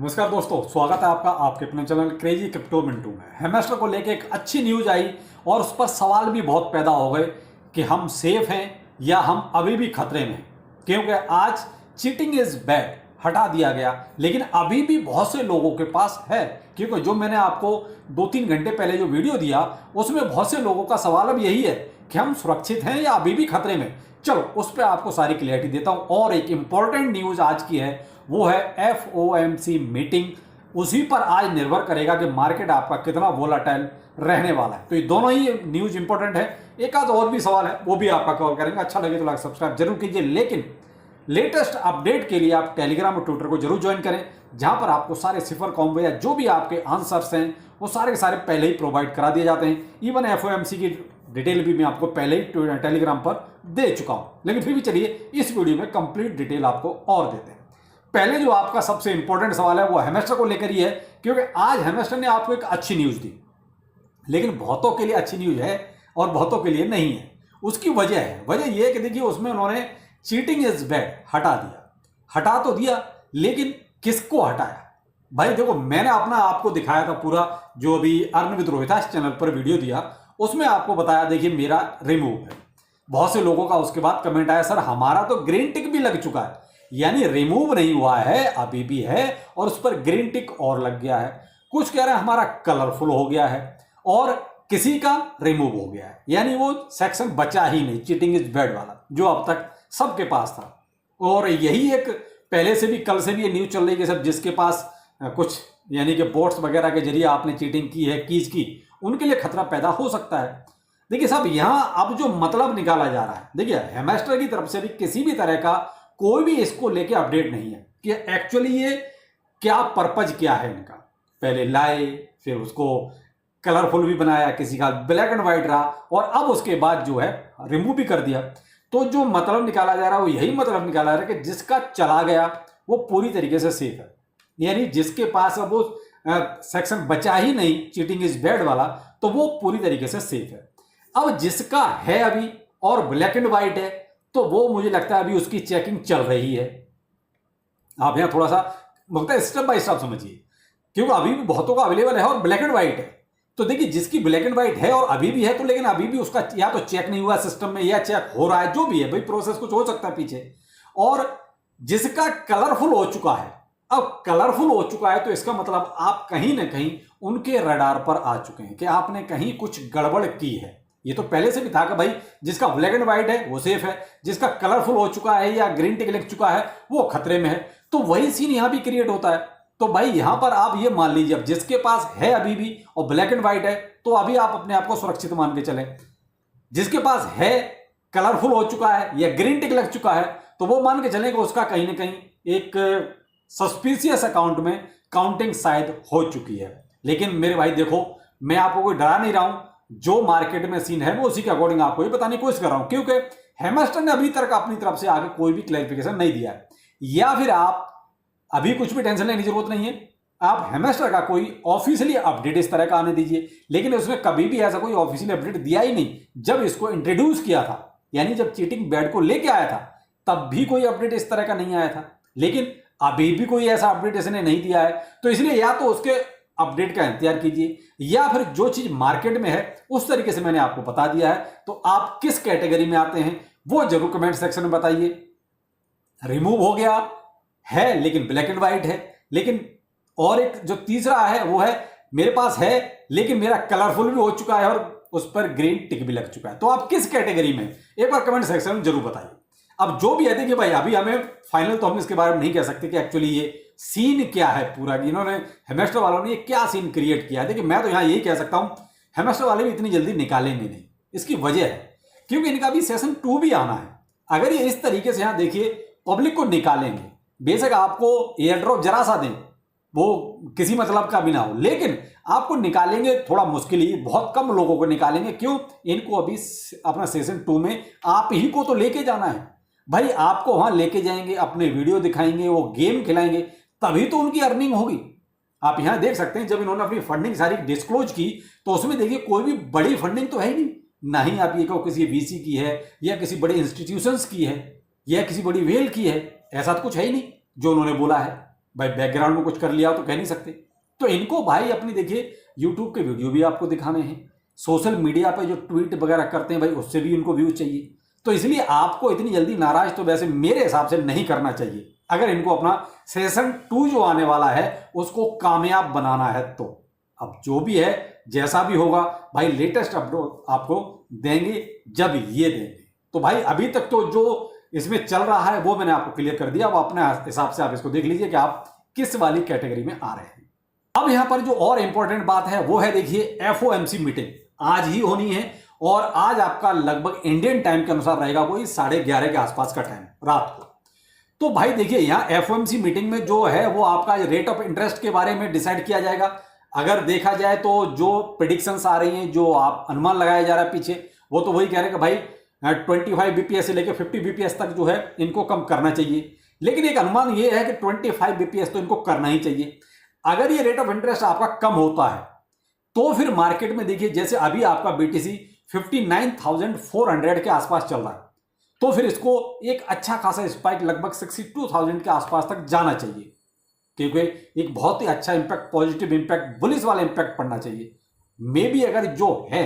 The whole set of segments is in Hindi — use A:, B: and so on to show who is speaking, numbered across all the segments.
A: नमस्कार दोस्तों, स्वागत है आपका आपके अपने चैनल क्रेजी क्रिप्टो मिंटू में। हेमस्टर को लेके एक अच्छी न्यूज आई और उस पर सवाल भी बहुत पैदा हो गए कि हम सेफ हैं या हम अभी भी खतरे में हैं। क्योंकि आज चीटिंग इज बैड हटा दिया गया, लेकिन अभी भी बहुत से लोगों के पास है। क्योंकि जो मैंने आपको 2-3 घंटे पहले जो वीडियो दिया उसमें बहुत से लोगों का सवाल अब यही है कि हम सुरक्षित हैं या अभी भी खतरे में। चलो उस पर आपको सारी क्लियरिटी देता हूं। और एक इंपॉर्टेंट न्यूज आज की है, वो है FOMC मीटिंग। उसी पर आज निर्भर करेगा कि मार्केट आपका कितना वोलाटाइल रहने वाला है। तो ये दोनों ही न्यूज इंपॉर्टेंट है। एक आध और भी सवाल है वो भी आपका कवर करेंगे। अच्छा लगे तो लाइक सब्सक्राइब जरूर कीजिए, लेकिन लेटेस्ट अपडेट के लिए आप टेलीग्राम और ट्विटर को जरूर ज्वाइन करें, जहां पर आपको सारे सिफर कॉम्बो या जो भी आपके आंसर्स हैं वो सारे के सारे पहले ही प्रोवाइड करा दिए जाते हैं। इवन FOMC की डिटेल भी मैं आपको पहले ही टेलीग्राम पर दे चुका हूं, लेकिन फिर भी चलिए इस वीडियो में कंप्लीट डिटेल आपको और देते हैं। पहले जो आपका सबसे इंपॉर्टेंट सवाल है वो हेमस्टर को लेकर ही है, क्योंकि आज हेमस्टर ने आपको एक अच्छी न्यूज दी, लेकिन बहुतों के लिए अच्छी न्यूज है और बहुतों के लिए नहीं है। उसकी वजह है, वजह यह है कि देखिए उसमें उन्होंने चीटिंग इज बैड हटा दिया। हटा तो दिया, लेकिन किसको हटाया? भाई देखो, मैंने अपना आपको दिखाया था पूरा, जो अभी अर्न विद रोहिता चैनल पर वीडियो दिया उसमें आपको बताया, देखिए मेरा रिमूव है। बहुत से लोगों का उसके बाद कमेंट आया, सर हमारा तो ग्रीन टिक भी लग चुका है, यानी रिमूव नहीं हुआ है, अभी भी है और उस पर ग्रीन टिक और लग गया है। कुछ कह रहे हैं हमारा कलरफुल हो गया है और किसी का रिमूव हो गया है, यानी वो सेक्शन बचा ही नहीं, चीटिंग इज बैड वाला, जो अब तक सबके पास था। और यही एक पहले से भी, कल से भी ये न्यूज चल रही है कि सब जिसके पास कुछ यानी कि बोट्स वगैरह के जरिए आपने चीटिंग की है, कीज की, उनके लिए खतरा पैदा हो सकता है। देखिए साहब, यहां अब जो मतलब निकाला जा रहा है, देखिए हेमस्टर की तरफ से भी किसी भी तरह का कोई भी इसको लेके अपडेट नहीं है कि एक्चुअली ये क्या पर्पज क्या है इनका। पहले लाए, फिर उसको कलरफुल भी बनाया, किसी का ब्लैक एंड व्हाइट रहा और अब उसके बाद जो है रिमूव भी कर दिया। तो जो मतलब निकाला जा रहा है वो यही मतलब निकाला जा रहा है कि जिसका चला गया वो पूरी तरीके से सेफ है, यानी जिसके पास अब वो सेक्शन बचा ही नहीं चीटिंग इज बैड वाला, तो वो पूरी तरीके से सेफ है। अब जिसका है अभी और ब्लैक एंड व्हाइट है, तो वो मुझे लगता है अभी उसकी चेकिंग चल रही है। आप यहां थोड़ा सा लगता है स्टेप बाय स्टेप समझिए, क्योंकि अभी भी बहुतों का अवेलेबल है और ब्लैक एंड व्हाइट है। तो देखिए जिसकी ब्लैक एंड व्हाइट है और अभी भी है, तो लेकिन अभी भी उसका या तो चेक नहीं हुआ सिस्टम में या चेक हो रहा है, जो भी है भाई, प्रोसेस कुछ हो सकता है पीछे। और जिसका कलरफुल हो चुका है, अब कलरफुल हो चुका है तो इसका मतलब आप कहीं ना कहीं उनके रडार पर आ चुके हैं कि आपने कहीं कुछ गड़बड़ की है। ये तो पहले से भी था कि भाई जिसका ब्लैक एंड व्हाइट है वो सेफ है, जिसका कलरफुल हो चुका है या ग्रीन टिक लग चुका है वो खतरे में है। तो वही सीन यहां भी क्रिएट होता है। तो भाई यहां पर आप ये मान लीजिए, अब जिसके पास है अभी भी और ब्लैक एंड व्हाइट है, तो अभी आप अपने आप को सुरक्षित मान के चले। जिसके पास है कलरफुल हो चुका है या ग्रीन टिक लग चुका है, तो वो मान के चले कि उसका कहीं ना कहीं एक सस्पिशियस अकाउंट में काउंटिंग शायद हो चुकी है। लेकिन मेरे भाई देखो, मैं आपको कोई डरा नहीं रहा हूं, जो मार्केट में सीन है वो उसी के अकॉर्डिंग आपको ये बताने की कोशिश कर रहा हूं, क्योंकि हेमस्टर ने अभी तक अपनी तरफ से आगे कोई भी क्लैरिफिकेशन नहीं दिया है। या फिर आप अभी कुछ भी टेंशन लेने की जरूरत नहीं है, आप हेमस्टर का कोई ऑफिशियली अपडेट इस तरह का आने दीजिए। लेकिन उसने कभी भी ऐसा कोई ऑफिशियली अपडेट दिया ही नहीं। जब इसको इंट्रोड्यूस किया था, यानी जब चीटिंग बैड को लेके आया था, तब भी कोई अपडेट इस तरह का नहीं आया था। लेकिन अभी भी कोई ऐसा अपडेट इसने नहीं दिया है, तो इसलिए या तो उसके अपडेट का इंतजार कीजिए, या फिर जो चीज मार्केट में है उस तरीके से मैंने आपको बता दिया है। तो आप किस कैटेगरी में आते हैं वो जरूर कमेंट सेक्शन में बताइए। रिमूव हो गया है लेकिन ब्लैक एंड व्हाइट है, लेकिन और एक जो तीसरा है वो है मेरे पास है लेकिन मेरा कलरफुल भी हो चुका है और उस पर ग्रीन टिक भी लग चुका है। तो आप किस कैटेगरी में, एक बार कमेंट सेक्शन में जरूर बताइए। अब जो भी है, देखिए भाई अभी हमें फाइनल तो हम इसके बारे में नहीं कह सकते कि एक्चुअली ये सीन क्या है पूरा, इन्होंने हेमस्टर वालों ने ये क्या सीन क्रिएट किया है। देखिए मैं तो यहां यही कह सकता हूं, हेमस्टर वाले भी इतनी जल्दी निकालेंगे नहीं। इसकी वजह है क्योंकि इनका भी सेशन 2 भी आना है। अगर ये इस तरीके से यहां देखिए पब्लिक को निकालेंगे, बेशक आपको एयर ड्रॉप जरा सा दें, वो किसी मतलब का भी ना हो, लेकिन आपको निकालेंगे थोड़ा मुश्किल ही, बहुत कम लोगों को निकालेंगे। क्यों? इनको अभी अपना सेशन 2 में आप ही को तो लेके जाना है भाई। आपको वहां लेके जाएंगे, अपने वीडियो दिखाएंगे, वो गेम खिलाएंगे, तभी तो उनकी अर्निंग होगी। आप यहां देख सकते हैं, जब इन्होंने अपनी फंडिंग सारी डिस्क्लोज की तो उसमें देखिए कोई भी बड़ी फंडिंग तो है ही नहीं। ना ही आप ये कहो किसी VC की है या किसी बड़े इंस्टीट्यूशंस की है या किसी बड़ी वेल की है, ऐसा तो कुछ है ही नहीं जो उन्होंने बोला है। भाई बैकग्राउंड में कुछ कर लिया तो कह नहीं सकते। तो इनको भाई अपनी देखिए यूट्यूब के वीडियो भी आपको दिखाने हैं, सोशल मीडिया पे जो ट्वीट वगैरह करते हैं भाई उससे भी इनको व्यूज चाहिए। तो इसलिए आपको इतनी जल्दी नाराज तो वैसे मेरे हिसाब से नहीं करना चाहिए, अगर इनको अपना सीजन 2 जो आने वाला है उसको कामयाब बनाना है। तो अब जो भी है जैसा भी होगा भाई लेटेस्ट अपडेट आपको देंगे जब ये देंगे। तो भाई अभी तक तो जो इसमें चल रहा है वो मैंने आपको क्लियर कर दिया। अब अपने हिसाब से आप इसको देख लीजिए कि आप किस वाली कैटेगरी में आ रहे हैं। अब यहां पर जो और इंपॉर्टेंट बात है वो है देखिए FOMC मीटिंग आज ही होनी है और आज आपका लगभग इंडियन टाइम के अनुसार रहेगा कोई 11:30 के आसपास का टाइम रात को। तो भाई देखिए यहां FOMC मीटिंग में जो है वो आपका रेट ऑफ इंटरेस्ट के बारे में डिसाइड किया जाएगा। अगर देखा जाए तो जो प्रिडिक्शंस आ रही हैं, जो आप अनुमान लगाया जा रहा है पीछे, वो तो वही कह रहे हैं कि भाई 25 BPS से लेकर 50 BPS तक जो है इनको कम करना चाहिए। लेकिन एक अनुमान ये है कि 25 BPS तो इनको करना ही चाहिए। अगर ये रेट ऑफ इंटरेस्ट आपका कम होता है तो फिर मार्केट में देखिए जैसे अभी आपका BTC 59,400 के आसपास चल रहा है, तो फिर इसको एक अच्छा खासा स्पाइक लगभग 62,000 के आसपास तक जाना चाहिए, क्योंकि एक बहुत ही अच्छा इंपैक्ट, पॉजिटिव इंपैक्ट, बुलिश वाला इंपैक्ट पड़ना चाहिए। मे बी अगर जो है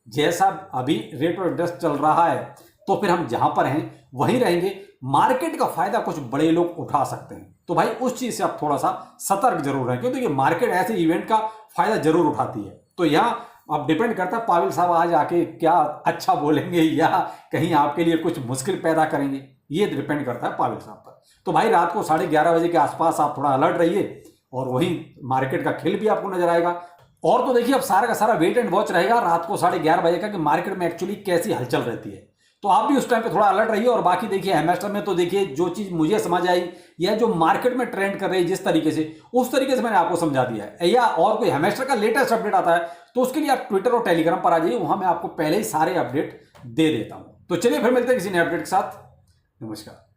A: जैसा अभी रेट ऑफ इंटरेस्ट चल रहा है तो फिर हम जहां पर हैं वहीं रहेंगे। मार्केट का फायदा कुछ बड़े लोग उठा सकते हैं, तो भाई उस चीज से आप थोड़ा सा सतर्क जरूर रहें, क्योंकि मार्केट ऐसे इवेंट का फायदा जरूर उठाती है। तो यहां अब डिपेंड करता है पाविल साहब आज आके क्या अच्छा बोलेंगे या कहीं आपके लिए कुछ मुश्किल पैदा करेंगे, ये डिपेंड करता है पाविल साहब पर। तो भाई रात को 11:30 बजे के आसपास आप थोड़ा अलर्ट रहिए और वहीं मार्केट का खेल भी आपको नजर आएगा। और तो देखिए अब सारा का सारा वेट एंड वॉच रहेगा रात को 11:30 बजे का कि मार्केट में एक्चुअली कैसी हलचल रहती है। तो आप भी उस टाइम पे थोड़ा अलर्ट रहिए। और बाकी देखिए हेमेस्टर में तो देखिए जो चीज मुझे समझ आई या जो मार्केट में ट्रेंड कर रही है जिस तरीके से, उस तरीके से मैंने आपको समझा दिया है। या और कोई हेमेस्टर का लेटेस्ट अपडेट आता है तो उसके लिए आप ट्विटर और टेलीग्राम पर आ जाइए, वहां मैं आपको पहले ही सारे अपडेट दे देता हूं। तो चलिए फिर मिलते हैं किसी नए अपडेट के साथ। नमस्कार।